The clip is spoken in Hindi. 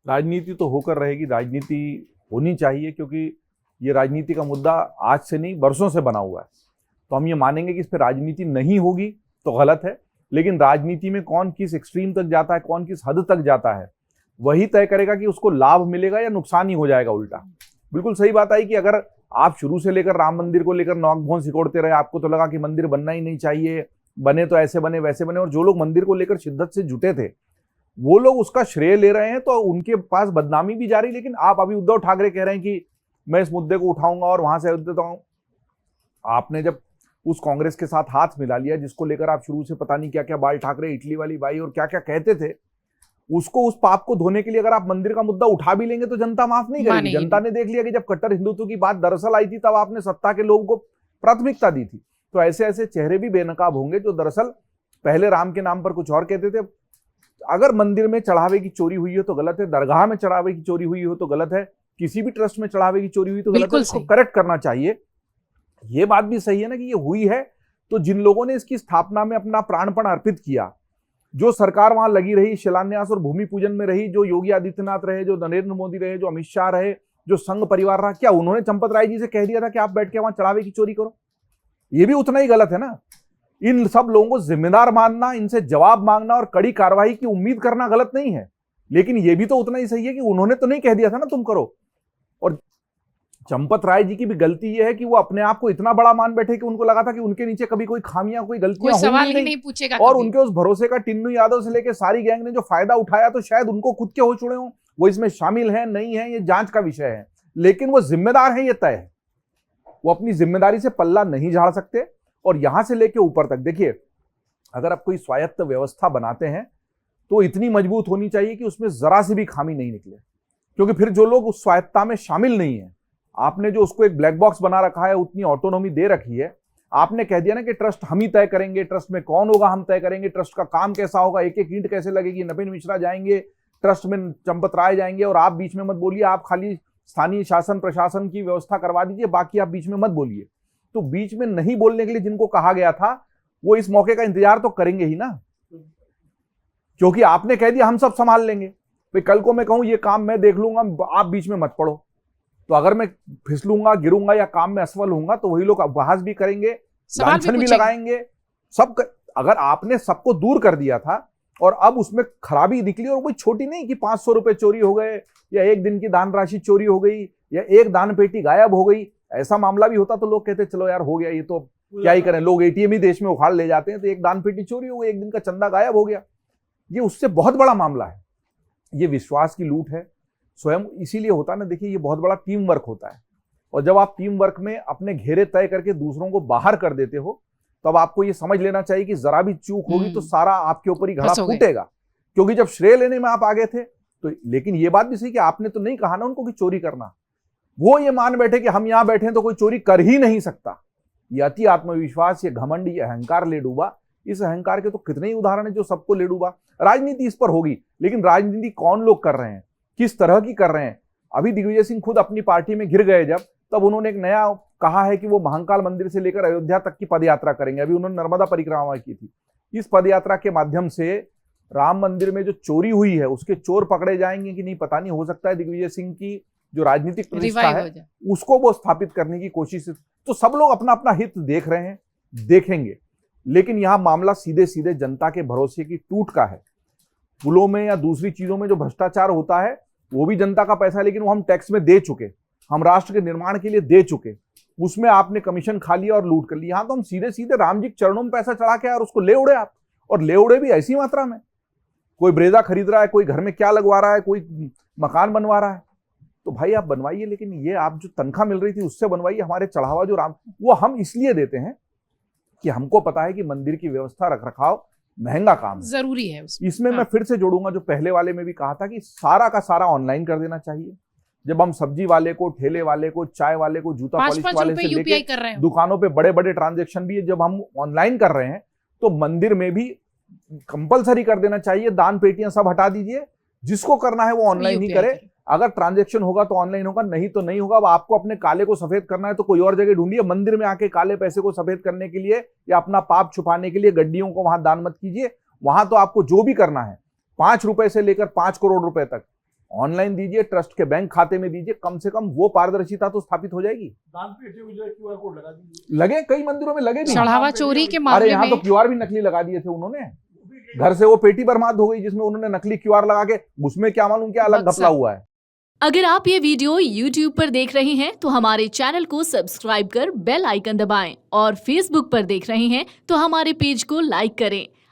राजनीति तो होकर रहेगी, राजनीति होनी चाहिए, क्योंकि ये राजनीति का मुद्दा आज से नहीं बरसों से बना हुआ है। तो हम ये मानेंगे कि इस पर राजनीति नहीं होगी तो गलत है, लेकिन राजनीति में कौन किस एक्सट्रीम तक जाता है, कौन किस हद तक जाता है, वही तय करेगा कि उसको लाभ मिलेगा या नुकसान ही हो जाएगा उल्टा। बिल्कुल सही बात आई कि अगर आप शुरू से लेकर राम मंदिर को लेकर नौकभों सिकोड़ते रहे, आपको तो लगा कि मंदिर बनना ही नहीं चाहिए, बने तो ऐसे बने वैसे बने, और जो लोग मंदिर को लेकर शिद्दत से जुटे थे वो लोग उसका श्रेय ले रहे हैं, तो उनके पास बदनामी भी जारी। लेकिन आप अभी उद्धव ठाकरे कह रहे हैं कि मैं इस मुद्दे को उठाऊंगा और वहां से देता हूं। आपने जब उस कांग्रेस के साथ हाथ मिला लिया जिसको लेकर आप शुरू से पता नहीं क्या क्या बाल ठाकरे, इटली वाली बाई और क्या क्या कहते थे, उसको उस पाप को धोने के लिए अगर आप मंदिर का मुद्दा उठा भी लेंगे तो जनता माफ नहीं करेगी। जनता ने देख लिया कि जब कट्टर हिंदुत्व की बात दरअसल आई थी तब आपने सत्ता के लोगों को प्राथमिकता दी थी। तो ऐसे ऐसे चेहरे भी बेनकाब होंगे जो दरअसल पहले राम के नाम पर कुछ और कहते थे। अगर मंदिर में चढ़ावे की चोरी हुई हो तो गलत है, दरगाह में चढ़ावे की चोरी हुई हो तो गलत है, किसी भी ट्रस्ट में चढ़ावे की चोरी हुई तो गलत है, उसको करेक्ट करना चाहिए। ये बात भी सही है ना कि ये हुई है, तो जिन लोगों ने इसकी स्थापना में अपना प्राणपण अर्पित किया, जो सरकार वहां लगी रही, शिलान्यास और भूमि पूजन में रही, जो योगी आदित्यनाथ रहे, जो नरेंद्र मोदी रहे, जो अमित शाह रहे, जो संघ परिवार रहा, क्या उन्होंने चंपत राय जी से कह दिया था कि आप बैठ के वहां चढ़ावे की चोरी करो? ये भी उतना ही गलत है ना। इन सब लोगों को जिम्मेदार मानना, इनसे जवाब मांगना और कड़ी कार्रवाई की उम्मीद करना गलत नहीं है, लेकिन यह भी तो उतना ही सही है कि उन्होंने तो नहीं कह दिया था ना तुम करो। और चंपत राय जी की भी गलती यह है कि वो अपने आप को इतना बड़ा मान बैठे कि उनको लगा था कि उनके नीचे कभी कोई खामियां, कोई गलतियां होंगी नहीं पूछेगा, और उनके उस भरोसे का टिन्नू यादव से लेकर सारी गैंग ने जो फायदा उठाया, तो शायद उनको खुद के हो चुके हों, वो इसमें शामिल है नहीं है ये जांच का विषय है, लेकिन वो जिम्मेदार है, ये तय है। वो अपनी जिम्मेदारी से पल्ला नहीं झाड़ सकते। और यहां से लेके ऊपर तक देखिए, अगर आप कोई स्वायत्त व्यवस्था बनाते हैं तो इतनी मजबूत होनी चाहिए कि उसमें जरा सी भी खामी नहीं निकले, क्योंकि फिर जो लोग उस स्वायत्तता में शामिल नहीं है, आपने जो उसको एक ब्लैक बॉक्स बना रखा है, उतनी ऑटोनॉमी दे रखी है, आपने कह दिया ना कि ट्रस्ट हम ही तय करेंगे, ट्रस्ट में कौन होगा हम तय करेंगे, ट्रस्ट का काम कैसा होगा, एक एक ईंट कैसे लगेगी, नवीन मिश्रा जाएंगे ट्रस्ट में, चंपत राय जाएंगे, और आप बीच में मत बोलिए, आप खाली स्थानीय शासन प्रशासन की व्यवस्था करवा दीजिए, बाकी आप बीच में मत बोलिए। तो बीच में नहीं बोलने के लिए जिनको कहा गया था वो इस मौके का इंतजार तो करेंगे ही ना, क्योंकि आपने कह दिया हम सब संभाल लेंगे। भाई कल को मैं कहूं ये काम मैं देख लूंगा, आप बीच में मत पड़ो, तो अगर मैं फिसलूंगा, गिरूंगा या काम में असफल होऊंगा तो वही लोग बहस भी करेंगे, लांछन भी लगाएंगे, सब अगर आपने सबको दूर कर दिया था और अब उसमें खराबी निकली, और कोई छोटी नहीं कि 500 रुपए चोरी हो गए या एक दिन की दान राशि चोरी हो गई या एक दान पेटी गायब हो गई, ऐसा मामला भी होता तो लोग कहते चलो यार हो गया, ये तो क्या ही करें, लोग एटीएम ही देश में उखाड़ ले जाते हैं, तो एक दान पेटी चोरी हो गई, एक दिन का चंदा गायब हो गया, ये उससे बहुत बड़ा मामला है। ये विश्वास की लूट है स्वयं, इसीलिए होता ना, देखिए ये बहुत बड़ा टीम वर्क होता है, और जब आप टीम वर्क में अपने घेरे तय करके दूसरों को बाहर कर देते हो, तब आपको ये समझ लेना चाहिए कि जरा भी चूक होगी तो सारा आपके ऊपर ही घड़ा फूटेगा, क्योंकि जब श्रेय लेने में आप आगे थे तो। लेकिन ये बात भी सही कि आपने तो नहीं कहा ना उनको कि चोरी करना, वो ये मान बैठे कि हम यहां बैठे हैं तो कोई चोरी कर ही नहीं सकता। ये अति आत्मविश्वास, ये घमंड, ये अहंकार ले डूबा, इस अहंकार के तो कितने ही उदाहरण है जो सबको ले डूबा। राजनीति इस पर होगी, लेकिन राजनीति कौन लोग कर रहे हैं, किस तरह की कर रहे हैं। अभी दिग्विजय सिंह खुद अपनी पार्टी में घिर गए जब, तब उन्होंने एक नया कहा है कि वो महाकाल मंदिर से लेकर अयोध्या तक की पदयात्रा करेंगे। अभी उन्होंने नर्मदा परिक्रमा की थी। इस पदयात्रा के माध्यम से राम मंदिर में जो चोरी हुई है उसके चोर पकड़े जाएंगे कि नहीं पता नहीं, हो सकता है दिग्विजय सिंह की जो राजनीतिक प्रतिष्ठा है उसको वो स्थापित करने की कोशिश। तो सब लोग अपना अपना हित देख रहे हैं, देखेंगे, लेकिन यहां मामला सीधे सीधे जनता के भरोसे की टूट का है। पुलों में या दूसरी चीजों में जो भ्रष्टाचार होता है वो भी जनता का पैसा है, लेकिन वो हम टैक्स में दे चुके, हम राष्ट्र के निर्माण के लिए दे चुके, उसमें आपने कमीशन खा लिया और लूट कर ली। यहां तो हम सीधे सीधे राम जी के चरणों में पैसा चढ़ा के और उसको ले उड़े आप, और ले उड़े भी ऐसी मात्रा में। कोई ब्रेजा खरीद रहा है, कोई घर में क्या लगवा रहा है, कोई मकान बनवा रहा है, तो भाई आप बनवाइए, लेकिन ये आप जो तनख्वाह मिल रही थी उससे बनवाइए। हमारे चढ़ावा जो राम, वो हम इसलिए देते हैं कि हमको पता है कि मंदिर की व्यवस्था रख रखाव महंगा काम है, जरूरी है इसमें मैं फिर से जोड़ूंगा जो पहले वाले में भी कहा था कि सारा का सारा ऑनलाइन कर देना चाहिए। जब हम सब्जी वाले को, ठेले वाले को, चाय वाले को, जूता पॉलिश वाले से लेके दुकानों पे बड़े बड़े ट्रांजेक्शन भी जब हम ऑनलाइन कर रहे हैं, तो मंदिर में भी कंपलसरी कर देना चाहिए। दान पेटियां सब हटा दीजिए, जिसको करना है वो ऑनलाइन ही करे। अगर ट्रांजैक्शन होगा तो ऑनलाइन होगा, नहीं तो नहीं होगा। अब आपको अपने काले को सफेद करना है तो कोई और जगह ढूंढिए। मंदिर में आके काले पैसे को सफेद करने के लिए या अपना पाप छुपाने के लिए गड्डियों को वहां दान मत कीजिए। वहां तो आपको जो भी करना है, 5 रुपए से लेकर 5 करोड़ रुपए तक ऑनलाइन दीजिए, ट्रस्ट के बैंक खाते में दीजिए, कम से कम वो पारदर्शिता तो स्थापित हो जाएगी। दान पेटियों में जो QR कोड लगा दीजिए। लगे, कई मंदिरों में लगे भी। चढ़ावा चोरी के अरे मामले यहाँ तो में QR भी नकली लगा दिए थे उन्होंने। घर से वो पेटी बर्बाद हो गई जिसमें उन्होंने नकली QR लगा के, उसमें क्या मालूम क्या अलग घपला हुआ है। अगर आप ये वीडियो YouTube पर देख रहे हैं तो हमारे चैनल को सब्सक्राइब कर बेल आइकन दबाएं और Facebook पर देख रहे हैं तो हमारे पेज को लाइक करें।